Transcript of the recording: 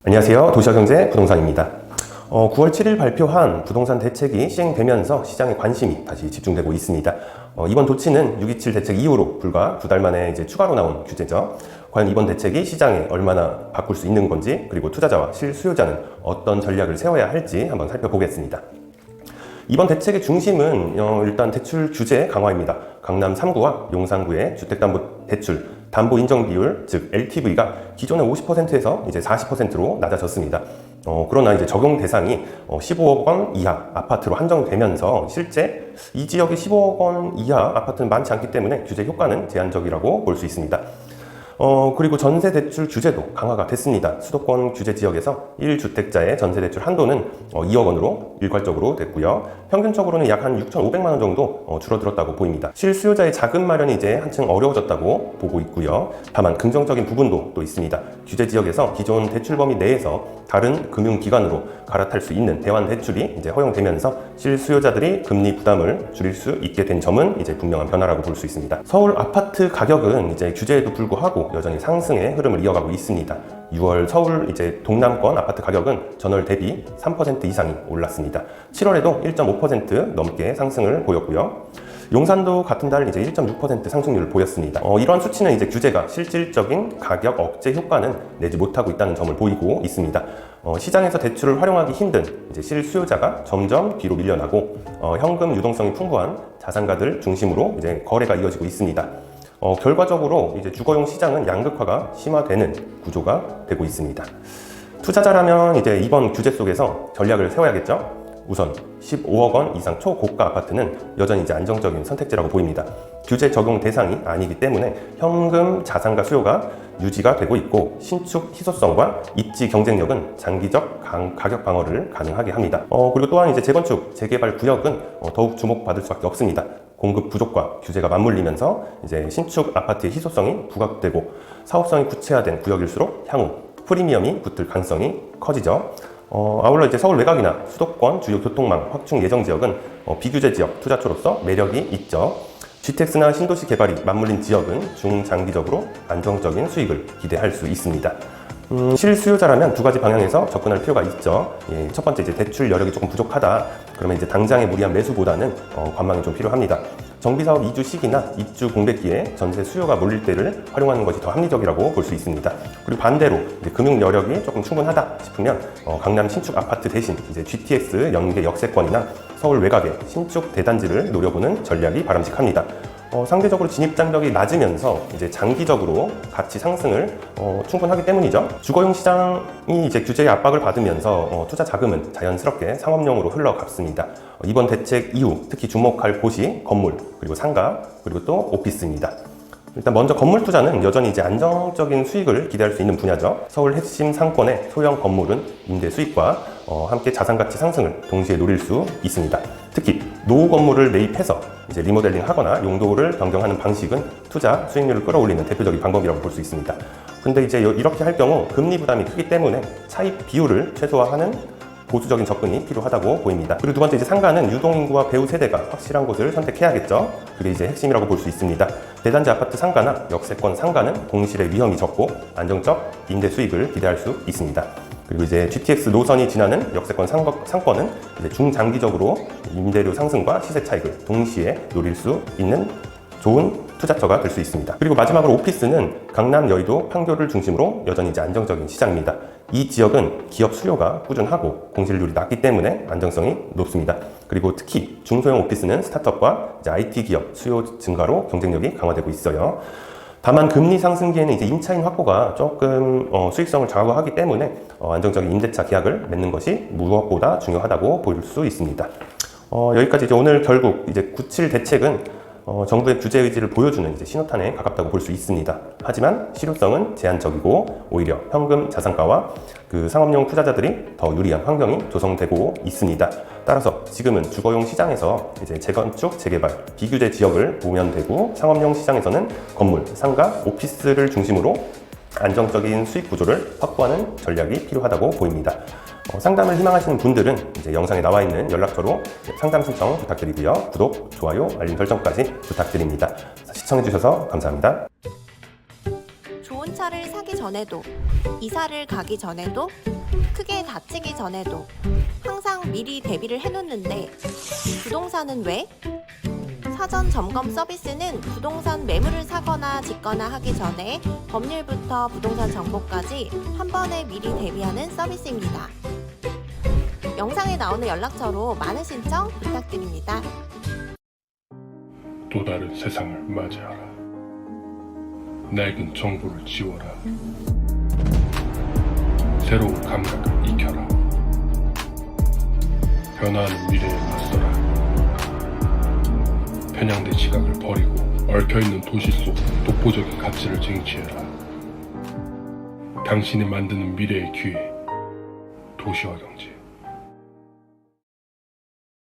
안녕하세요. 도시화경제 부동산입니다. 9월 7일 발표한 부동산 대책이 시행되면서 시장의 관심이 다시 집중되고 있습니다. 이번 조치는 6.27 대책 이후로 불과 2달 만에 추가로 나온 규제죠. 과연 이번 대책이 시장에 얼마나 바꿀 수 있는 건지, 그리고 투자자와 실수요자는 어떤 전략을 세워야 할지 한번 살펴보겠습니다. 이번 대책의 중심은 일단 대출 규제 강화입니다. 강남 3구와 용산구의 주택담보대출 담보 인정 비율, 즉 LTV가 기존의 50%에서 이제 40%로 낮아졌습니다. 그러나 이제 적용 대상이 15억 원 이하 아파트로 한정되면서 실제 이 지역의 15억 원 이하 아파트는 많지 않기 때문에 규제 효과는 제한적이라고 볼 수 있습니다. 그리고 전세대출 규제도 강화가 됐습니다. 수도권 규제 지역에서 1주택자의 전세대출 한도는 2억 원으로 일괄적으로 됐고요. 평균적으로는 약 한 6,500만 원 정도 줄어들었다고 보입니다. 실수요자의 자금 마련이 이제 한층 어려워졌다고 보고 있고요. 다만 긍정적인 부분도 또 있습니다. 규제 지역에서 기존 대출 범위 내에서 다른 금융기관으로 갈아탈 수 있는 대환대출이 이제 허용되면서 실수요자들이 금리 부담을 줄일 수 있게 된 점은 이제 분명한 변화라고 볼 수 있습니다. 서울 아파트 가격은 이제 규제에도 불구하고 여전히 상승의 흐름을 이어가고 있습니다. 6월 서울 동남권 아파트 가격은 전월 대비 3% 이상이 올랐습니다. 7월에도 1.5% 넘게 상승을 보였고요. 용산도 같은 달 1.6% 상승률을 보였습니다. 이러한 수치는 이제 규제가 실질적인 가격 억제 효과는 내지 못하고 있다는 점을 보이고 있습니다. 시장에서 대출을 활용하기 힘든 실수요자가 점점 뒤로 밀려나고 현금 유동성이 풍부한 자산가들 중심으로 거래가 이어지고 있습니다. 결과적으로 주거용 시장은 양극화가 심화되는 구조가 되고 있습니다. 투자자라면 이번 규제 속에서 전략을 세워야겠죠. 우선 15억 원 이상 초고가 아파트는 여전히 안정적인 선택지라고 보입니다. 규제 적용 대상이 아니기 때문에 현금 자산가 수요가 유지가 되고 있고 신축 희소성과 입지 경쟁력은 장기적 가격 방어를 가능하게 합니다. 그리고 또한 재건축, 재개발 구역은 더욱 주목받을 수밖에 없습니다. 공급 부족과 규제가 맞물리면서 신축 아파트의 희소성이 부각되고 사업성이 구체화된 구역일수록 향후 프리미엄이 붙을 가능성이 커지죠. 아울러 서울 외곽이나 수도권 주요 교통망 확충 예정 지역은 비규제 지역 투자처로서 매력이 있죠. GTX나 신도시 개발이 맞물린 지역은 중장기적으로 안정적인 수익을 기대할 수 있습니다. 실수요자라면 두 가지 방향에서 접근할 필요가 있죠. 첫 번째 대출 여력이 조금 부족하다. 그러면 당장의 무리한 매수보다는 관망이 좀 필요합니다. 정비사업 이주 시기나 입주 공백기에 전세 수요가 몰릴 때를 활용하는 것이 더 합리적이라고 볼 수 있습니다. 그리고 반대로 금융 여력이 조금 충분하다 싶으면 강남 신축 아파트 대신 GTX 연계 역세권이나 서울 외곽의 신축 대단지를 노려보는 전략이 바람직합니다. 상대적으로 진입 장벽이 낮으면서 장기적으로 가치 상승을 충분하기 때문이죠. 주거용 시장이 규제의 압박을 받으면서 투자 자금은 자연스럽게 상업용으로 흘러갔습니다. 이번 대책 이후 특히 주목할 곳이 건물, 그리고 상가, 그리고 또 오피스입니다. 일단 먼저 건물 투자는 여전히 안정적인 수익을 기대할 수 있는 분야죠. 서울 핵심 상권의 소형 건물은 임대 수익과 함께 자산가치 상승을 동시에 노릴 수 있습니다. 특히 노후 건물을 매입해서 리모델링 하거나 용도를 변경하는 방식은 투자 수익률을 끌어올리는 대표적인 방법이라고 볼 수 있습니다. 근데 이렇게 할 경우 금리 부담이 크기 때문에 차입 비율을 최소화하는 보수적인 접근이 필요하다고 보입니다. 그리고 두 번째 상가는 유동인구와 배우 세대가 확실한 곳을 선택해야겠죠. 그게 핵심이라고 볼 수 있습니다. 대단지 아파트 상가나 역세권 상가는 공실의 위험이 적고 안정적 임대 수익을 기대할 수 있습니다. 그리고 GTX 노선이 지나는 역세권 상권은 중장기적으로 임대료 상승과 시세 차익을 동시에 노릴 수 있는 좋은 투자처가 될 수 있습니다. 그리고 마지막으로 오피스는 강남, 여의도, 판교를 중심으로 여전히 안정적인 시장입니다. 이 지역은 기업 수요가 꾸준하고 공실률이 낮기 때문에 안정성이 높습니다. 그리고 특히 중소형 오피스는 스타트업과 IT 기업 수요 증가로 경쟁력이 강화되고 있어요. 다만 금리 상승기에는 임차인 확보가 조금 수익성을 좌우하기 때문에 안정적인 임대차 계약을 맺는 것이 무엇보다 중요하다고 볼 수 있습니다. 여기까지 오늘 결국 9.7 대책은 정부의 규제 의지를 보여주는 신호탄에 가깝다고 볼 수 있습니다. 하지만 실효성은 제한적이고 오히려 현금 자산가와 상업용 투자자들이 더 유리한 환경이 조성되고 있습니다. 따라서 지금은 주거용 시장에서 재건축, 재개발, 비규제 지역을 보면 되고 상업용 시장에서는 건물, 상가, 오피스를 중심으로 안정적인 수익 구조를 확보하는 전략이 필요하다고 보입니다. 상담을 희망하시는 분들은 영상에 나와 있는 연락처로 상담 신청 부탁드리고요. 구독, 좋아요, 알림 설정까지 부탁드립니다. 시청해주셔서 감사합니다. 좋은 차를 하기 전에도, 이사를 가기 전에도, 크게 다치기 전에도 항상 미리 대비를 해놓는데 부동산은 왜? 사전 점검 서비스는 부동산 매물을 사거나 짓거나 하기 전에 법률부터 부동산 정보까지 한 번에 미리 대비하는 서비스입니다. 영상에 나오는 연락처로 많은 신청 부탁드립니다. 또 다른 세상을 맞이하라. 낡은 정보를 지워라. 새로운 감각을 익혀라. 변화하는 미래에 맞서라. 편향된 시각을 버리고 얽혀있는 도시 속 독보적인 가치를 쟁취해라. 당신이 만드는 미래의 기회, 도시화경